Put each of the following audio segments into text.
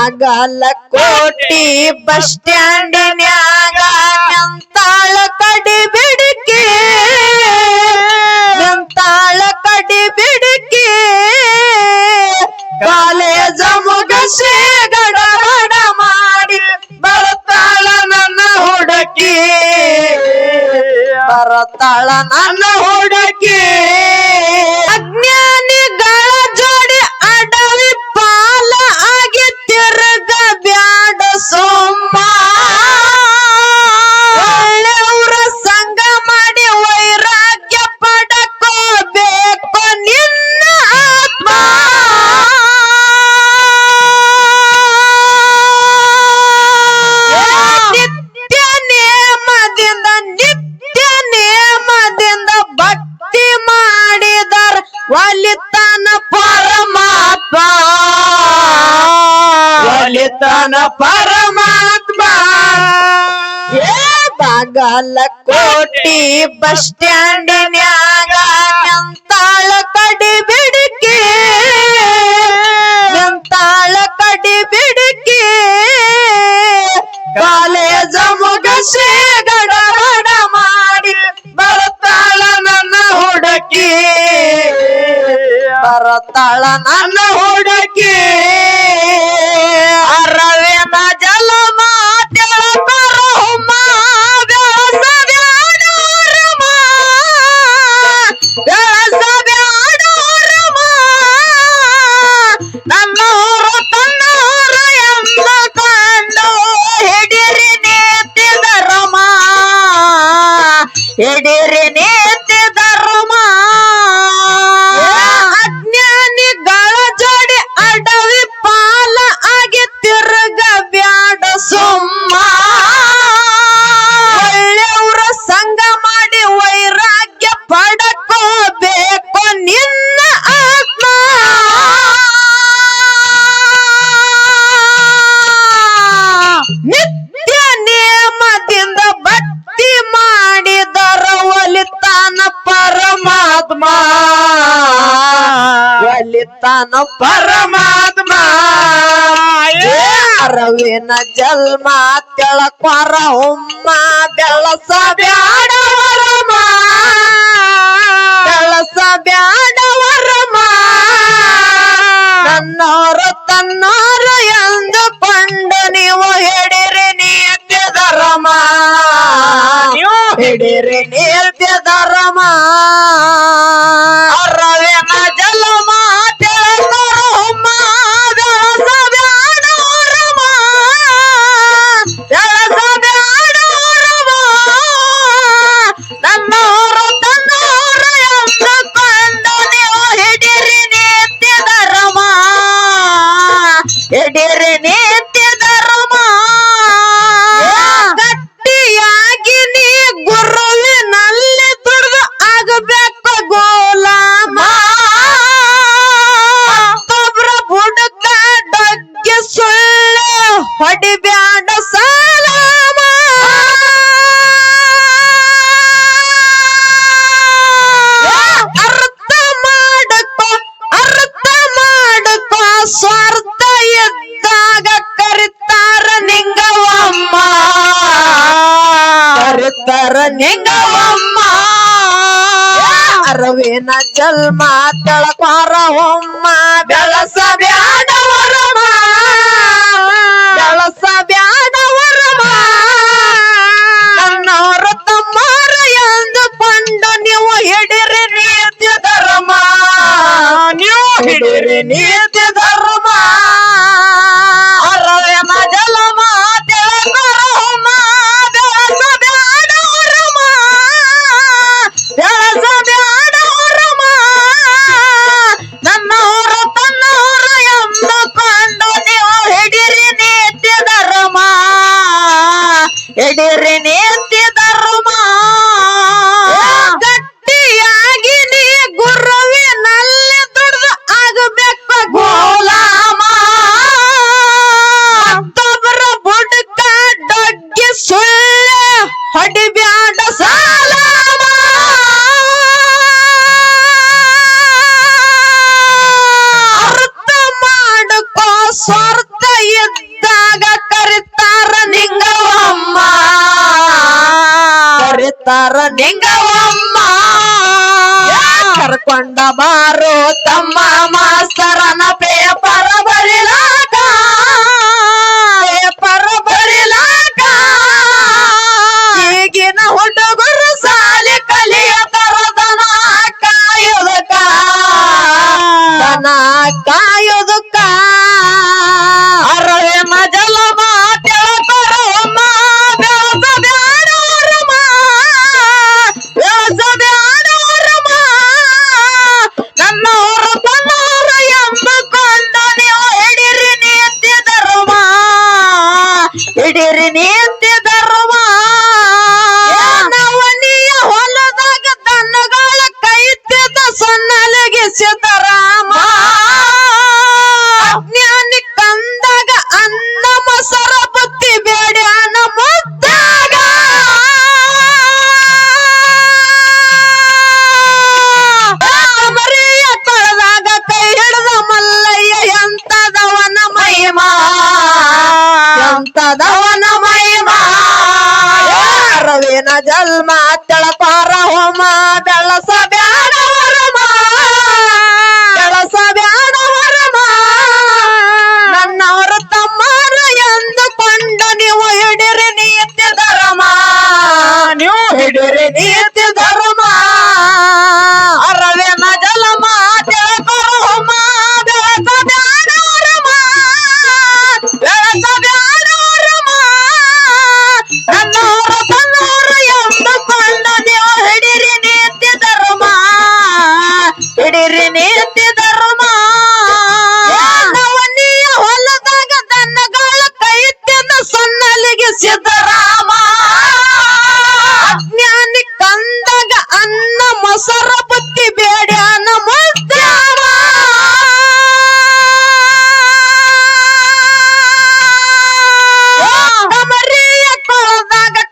Bagalkot bus ಸ್ಟ್ಯಾಂಡಿನ್ಯಾಗ ನಿಂತಾಳ ಕಡಿ ಬಿಡಿಕೆ ನಿಂತಾಳ ಕಡಿ ಬಿಡಿಕೆ college ಮುಗಸಿ ಗಡಬಡ ಮಾಡಿ ಬರ್ತಾಳ ನನ್ನ ಹುಡುಕಿ ಬರ್ತಾಳ ನನ್ನ ಹುಡುಕಿ ಅಜ್ಞಾನಿಗಳ ಜೋಡಿ ಅಡವಿ ಪಾಲ ಆಗಿ ತಿರುಗ ಬ್ಯಾಡ ಸೋಮ ಒಳ್ಳೆಯವರ ಸಂಗ ಮಾಡಿ ವೈರಾಗ್ಯ ಪಡಕೋಬೇಕು ನಿನ್ನ ಆತ್ಮ ನಿತ್ಯ ನೇಮದಿಂದ ಭಕ್ತಿ ಮಾಡಿದರ ಒಲಿತಾನ ಪರಮಾತ್ಮ ಒಲಿತಾನ ಪರಮಾತ್ಮ ಬಾಗಲಕೋಟಿ ಬಸ್ ಸ್ಟ್ಯಾಂಡಿನ್ಯಾಗ ನಿಂತಾಳ ಕಡಿ ಬಿಡಿಕೆ ನಿಂತಾಳ ಕಡಿ ಬಿಡಿಕೆ ಕಾಲೇಜ ಮುಗಸಿ ಗಡಬಡ ಮಾಡಿ ಬರ್ತಾಳ ನನ್ನ ಹುಡುಕಿ ಬರ್ತಾಳ ನನ್ನ ಹುಡುಕಿ ಅರವಿನ ಜಲ ಮಾತೆಳಕರಮ್ಮ ಬೆಳಸಬ್ಯಾಡೋರಮ್ಮ ಬೆಳಸಬ್ಯಾಡೋರಮ್ಮ ನನ್ನೂರು ತನ್ನೂರು ಎಂಬ ಕಂಡು ಹಿಡಿರಿ ನೇತಿದರಮ್ಮ ಹಿಡಿರಿ ನೇತಿದರಮ್ಮ ಅಜ್ಞಾನಿಗಳ ಜೋಡಿ ಅಡವಿ ಪಾಲ ಆಗಿ ತಿರುಗ ಬ್ಯಾಡ ಸುಮ್ಮ ಒಳ್ಳೆಯವರ ಸಂಗ ಮಾಡಿ ವೈರಾಗ್ಯ ಪಡಕೋಬೇಕು ನಿನ್ನ ಆತ್ಮ ನಿತ್ಯ ನೇಮದಿಂದ ಭಕ್ತಿ ಮಾಡಿದರ ಒಲಿತಾನ ಪರಮಾತ್ಮ ಒಲಿತಾನ ಪರಮಾತ್ಮ ಅರವಿನ ಜನ್ಮ ತೆಳಕ್ವರ ಹುಮ್ಮ ಬೆಳಸ ಬ್ಯಾಡವರಮ ಬೆಳಸ ಬ್ಯಾಡವರಮ ನನ್ನೋರು ತನ್ನೋರು ಎಂದುಕೊಂಡು ನೀವು ಹಿಡಿರಿ ನೀತಿದರಮ ಹಿಡಿರಿ ನೀತಿದರಮ ಅರವಿನ ಜಲಮ ತೆಳಕರಮ್ಮ ಬೆಳಸ ಬ್ಯಾಡವರಮ ಬೆಳಸ ಬ್ಯಾಡವರಮ ನನ್ನೋರು ತನ್ನೋರು ಎಂದುಕೊಂಡು ನೀವು ಹಿಡಿರಿ ನೀತಿದರಮ ಹಿಡಿರಿ ನೀತಿದರಮ ಗಟ್ಟಿಯಾಗಿ ನೀ ಗುರುವಿನಲ್ಲಿ ದುಡಿದು ಆಗಬೇಕು ಗೋಲಾಮ ಮತ್ತೊಬ್ರ ಬುಡಕ ಡಗ್ಗೆ ಸುಳ್ಳೆ ಹೊಡಿಬ್ಯಾಡ ಸಲಾಮ ಅರ್ಥ ಮಾಡಕೋ ಸ್ವಾರ್ಥ ಇದ್ದಾಗ ಕರಿತಾರ ನಿಂಗವಮ್ಮ ಕರಿತಾರ ನಿಂಗವಮ್ಮ ಅರವಿನ ಜನ್ಮ ತೆಳಕ್ವಾರ ಹೊಮ್ಮ ಬೆಳಸ ಬ್ಯಾಡವರಮ ಬೆಳಸ ಬ್ಯಾಡವರಮ ನನ್ನವರು ತಮ್ಮರು ಎಂದುಕೊಂಡು ನೀವು ಹಿಡಿರಿ ನೀತಿ ಧರ್ಮ ನೀವು ಹಿಡಿರಿ ನೀತಿ ಧರ್ಮ ಅರವಿನ ಜಲಮ ತೆಳಕ್ವಾರ ಹೊಮ್ಮ ಬೆಳಸ ಬ್ಯಾಡವರಮ ಬೆಳಸ ಬ್ಯಾಡವರಮ ಇದ್ದಾಗ ಕರಿತಾರ ನಿಂಗವಮ್ಮ ಕರಿತಾರ ನಿಂಗವಮ್ಮ ಕರ್ಕೊಂಡ ಬಾರೋ ತಮ್ಮ ಮಾಸ್ತರನ ಪೇಪರ್ ಬರಿಲಾಕ ಪೇಪರ್ ಬರಿಲಾಕ ಈಗಿನ ಹುಡುಗರು ಸಾಲಿ ಕಲಿಯತರ ದನ ಕಾಯೋದಕ್ಕ ದನ ಕಾಯೋದಕ್ಕ ಅರಳೆ ಮಜಲ ಮಾತೆಳಕರಮ್ಮ ಬೆಳಸ ಬ್ಯಾಡೋರಮ್ಮ ಬೆಳಸ ಬ್ಯಾಡೋರಮ್ಮ ನನ್ನವರು ತನ್ನವರ ಎಂದುಕೊಂಡ ನೀವು ಹಿಡಿರಿ ನೀತಿ ಧರ್ಮ ಹಿಡಿರಿ ನೀತಿ ಧರ್ಮ ನವನಿಯ ಹೊಲದಾಗ ದನಗಳ ಕೈತಿದ್ದ ಸೊನ್ನಲಿಗೆ ಸಿದ್ದರಾಮ ಅಜ್ಞಾನಿ ಕಂದಾಗ ಅನ್ನ ಮೊಸರ ಬುತ್ತಿ ಬೇಡ್ಯಾನ ಮುದ್ದಾಗ ಮರಿಯ ಕೊಳದಾಗ ಕೈ ಹಿಡಿದ ಮಲ್ಲಯ್ಯ ಎಂತದವನ ಮಹಿಮಾ ಎಂತದವನ ಮಹಿಮಾ ರವಿನ ಜನ್ಮ ತೆಳಪಾರ ಹೋಮ ಬೆಳಸ ಬ್ಯಾಡವರಮ ಬೆಳಸ ಬ್ಯಾಡವರಮ ನನ್ನವರ ತಮ್ಮರ ಎಂದುಕೊಂಡ ನೀವು ಹಿಡಿರಿ ನೀತಿ ಧರ್ಮ ನೀವು ಹಿಡಿರಿ ನೀತಿ ಧರ್ಮ ಅರವಿನ ಜಲಮ ತೆಳಪಾರ ಹೋಮ ಬೆಳಸ ಬ್ಯಾಡವರಮ ಬೆಳಸ ಬ್ಯಾಡವರಮ ನನ್ನವರ ತನ್ನವರ ಎಂದುಕೊಂಡ ನೀವು ಹಿಡಿರಿ ನೀತಿ ಧರ್ಮ ಹಿಡಿರಿ ನೀತಿ ಧರ್ಮ ನವನಿಯ ಹೊಲದಾಗ ದನಗಳ ಕೈತಿದ್ದ ಸೊನ್ನಲಿಗೆ ಸಿದ್ದರಾಮ ಅಜ್ಞಾನಿ ಕಂದಾಗ ಅನ್ನ ಮೊಸರ ಬುತ್ತಿ ಬೇಡ್ಯಾನ ಮುದ್ದ್ಯಾವ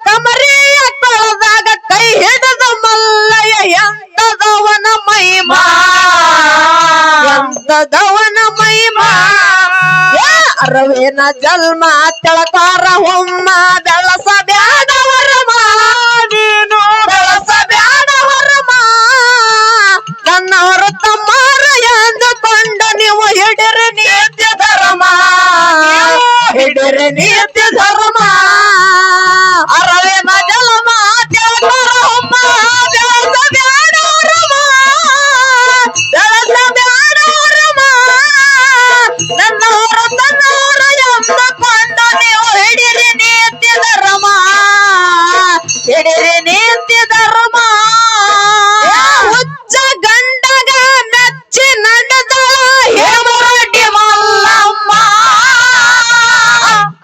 ಕಮರಿಯ ಕೊಳದಾಗ ಕೈ ಹಿಡಿದ ಮಲ್ಲಯ್ಯ ಎಂತದವನ ಮಹಿಮಾ ಎಂತದವನ ಮಹಿಮಾ ಅರವೇನ ಜನ್ಮ ತೆಳಕಾರ ಹೊಮ್ಮ ಬೆಳಸ ಬ್ಯಾಡವರಮ ನೀನು ಬೆಳಸ ಬ್ಯಾಡವರಮ ನನ್ನವರು ತಮ್ಮರ ಎಂದುಕೊಂಡ ನೀವು ಹಿಡಿರಿ ನೀತಿ ಧರ್ಮ ಹಿಡಿರಿ ನೀತಿ ಧರ್ಮ ಅರವೇನ ಜಲಮ ತೆಳಕಾರ ಹೊಮ್ಮ ಬೆಳಸ ಬ್ಯಾಡವರಮ ಬೆಳಸ ಬ್ಯಾಡವರಮ ನನ್ನವರ ತನ್ನವರ ಎಂದುಕೊಂಡ ನೀವು ಹಿಡಿರಿ ನೀತಿ ಧರ್ಮ ಹಿಡಿರಿ ನೀತಿ ಧರ್ಮ ಹುಚ್ಚ ಗಂಡಗ ಮೆಚ್ಚಿ ನಡೆದ ಹೇಮರಡ್ಡಿ ಮಲ್ಲಮ್ಮ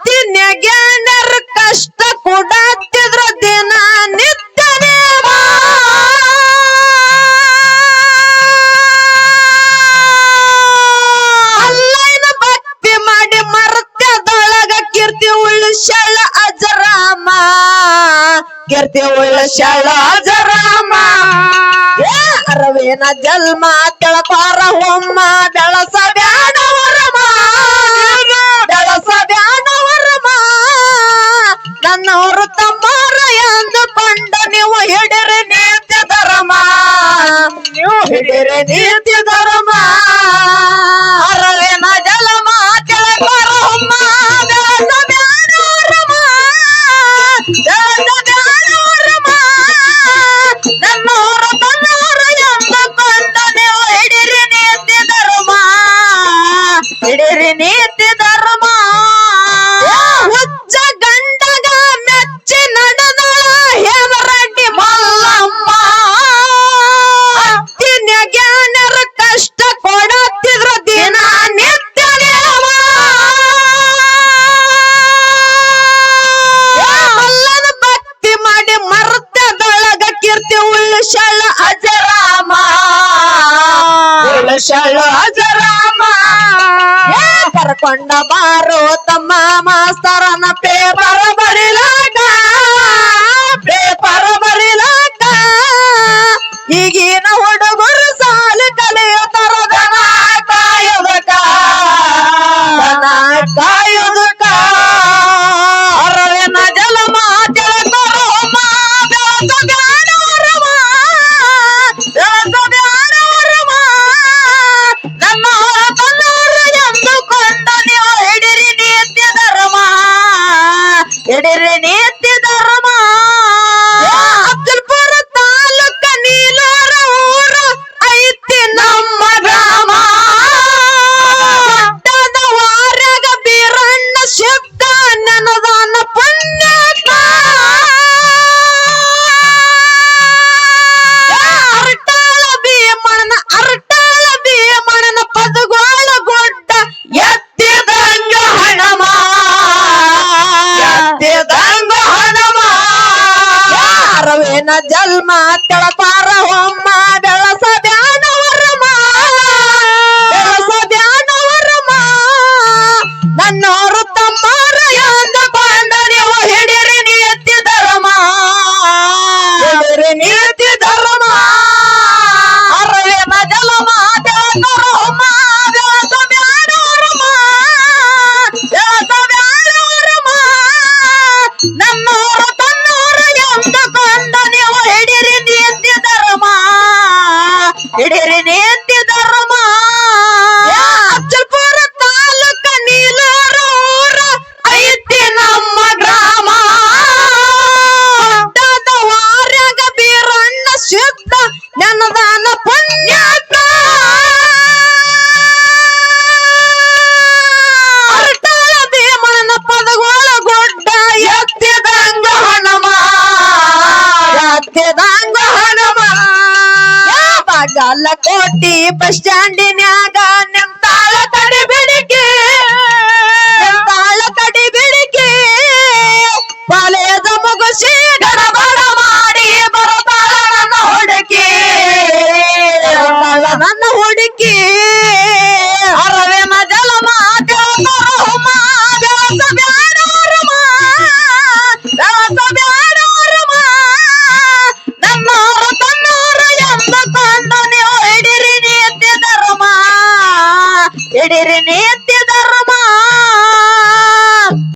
ತಿನ್ನಗ್ಯಾನರ ಕಷ್ಟ ಕೊಡತ್ತಿದ್ರ ದಿನ ನಿತ್ಯ ದೇವ ಅಲ್ಲೈನ ಭಕ್ತಿ ಮಾಡಿ ಮರ್ತ್ಯದೊಳಗ ಕೀರ್ತಿ ಉಳಿಸ್ಯಾಳ ಅಜರಾಮ ಕೀರ್ತಿ ಉಳಿಸ್ಯಾಳ ಅಜರಾಮ ಅರವೇನ ಜನ್ಮ ತೆಳಪಾರ ಹೊಮ್ಮ ಬೆಳಸ ಬ್ಯಾಡವರಮ ಬೆಳಸ ಬ್ಯಾಡವರಮ ನನ್ನವರು ತಮ್ಮರ ಎಂದುಕೊಂಡ ನೀವು ಹಿಡಿರಿ ನೀತಿ ಧರ್ಮ ನೀವು ಹಿಡಿರಿ ನೀತಿ ಧರ್ಮ ಅರವೇನ ಜಲಮ ತೆಳಪಾರ ಹೊಮ್ಮ ಬೆಳಸ ಬ್ಯಾಡವರಮ ಬೆಳಸ ಬ್ಯಾಡವರಮ ನನ್ನವರು ತನ್ನವರು ಎಂದುಕೊಂಡ ನೀವು ಹಿಡಿರಿ ನೀತಿ ಧರ್ಮ ಹಿಡಿರಿ ನೀತಿ ಧರ್ಮ ಹುಚ್ಚ ಗಂಡಗ ಮೆಚ್ಚಿ ನಡೆದ ಹೇಮರಡ್ಡಿ ಮಲ್ಲಮ್ಮ ತಿನ್ನಗ್ಯಾನರ ಕಷ್ಟ ಕೊಡತ್ತಿದ್ರ ದಿನ ನಿತ್ಯ ದೇವ ಮಲ್ಲನ ಭಕ್ತಿ ಮಾಡಿ ಮರ್ತ್ಯದೊಳಗ ಕೀರ್ತಿ ಉಳಿಸ್ಯಾಳ ಅಜರಾಮ ಉಳಿಸ್ಯಾಳ ಅಜರಾಮ ಕರ್ಕೊಂಡ ಬಾರೋ ತಮ್ಮ ಮಾಸ್ತರನ ಪೇಪರ್ ಬರಿಲಾಕ ಪೇಪರ್ ಬರಿಲಾಕ ಈಗಿನ ಹುಡುಗರು ಸಾಲಿ ಕಲಿಯುತ್ತರ ದನ ಕಾಯೋದಕ್ಕ ದನ ಕಾಯೋ ಹಿಡಿರಿ ನೀತಿ ಧರ್ಮ ಅಫಜಲ್ಪುರ ತಾಲೂಕ ನೀಲೂರ ಊರು ಐತಿ ನಮ್ಮ ಗ್ರಾಮ ವಾರ್ಯಾಗ ಬೀರಣ್ಣ ಶಬ್ದ ನೆನದಾನ ಪುಣ್ಯಾತ್ಮ ಅರಟಾಳ ಭೀಮಣ್ಣನ ಪದಗೋಳ ಗುಡ್ಡ ಎತ್ತಿದಂಗ ಹಣಮ ಅರವೇನ ಜನ್ಮ ತೆಳಪಾರ ಹೊಮ್ಮ ಬೆಳಸ ಬ್ಯಾನವರಮ ನನ್ನೋರು ತಮ್ಮರ ಎಂದುಕೊಂಡ ನೀವು ಹಿಡಿರಿ ನೀತಿ ಧರ್ಮ ನೀತಿ ಧರ್ಮ ಅರವೇನ ಜಲಮ ಬೆಳಸರ ಹೊಮ್ಮ ಬೆಳಸ ಬ್ಯಾನವರಮ ನನ್ನೋರು ತನ್ನೋರು ಎಂದುಕೊಂಡ ನೀವು ಹಿಡಿರಿ ನೀತಿ ಧರ್ಮ ಹಿಡಿರಿ ನೀತಿ ಧರ್ಮ ಅಫಜಲ್ಪುರ ತಾಲೂಕ ನೀಲೂರ ಊರು ಐತಿ ನಮ್ಮ ಗ್ರಾಮ ವಾರ್ಯಾಗ ಬೀರಣ್ಣ ಶುದ್ಧ ನೆನದಾನ ಪುಣ್ಯಾತ್ಮ ಅರಟಾಳ ಭೀಮಣ್ಣನ ಪದಗೋಳ ಗುಡ್ಡ ಎತ್ತಿದಂಗ ಹಣಮ ಬಾಗಲಕೋಟಿ ಬಸ್ ಸ್ಟ್ಯಾಂಡಿನ್ಯಾಗ ನಿಂತಾಳ ಕಡಿ ಬಿಡಿಕೆ ಕಾಲೇಜ ಮುಗಿಸಿ ಗಡಬಡ ಮಾಡಿ ಬರತಾಳ ನನ್ನ ಹುಡುಕಿ ಅರವೇನ ಜಲಮ ಬೆಳಸ ಬ್ಯಾಡೋರಮ ನನ್ನೋರು ತನ್ನೋರು ಎಂದುಕೊಂಡು ನೀವು ಹಿಡಿರಿ ನೀತಿ ಧರ್ಮ ಹಿಡಿರಿ ನೀತಿ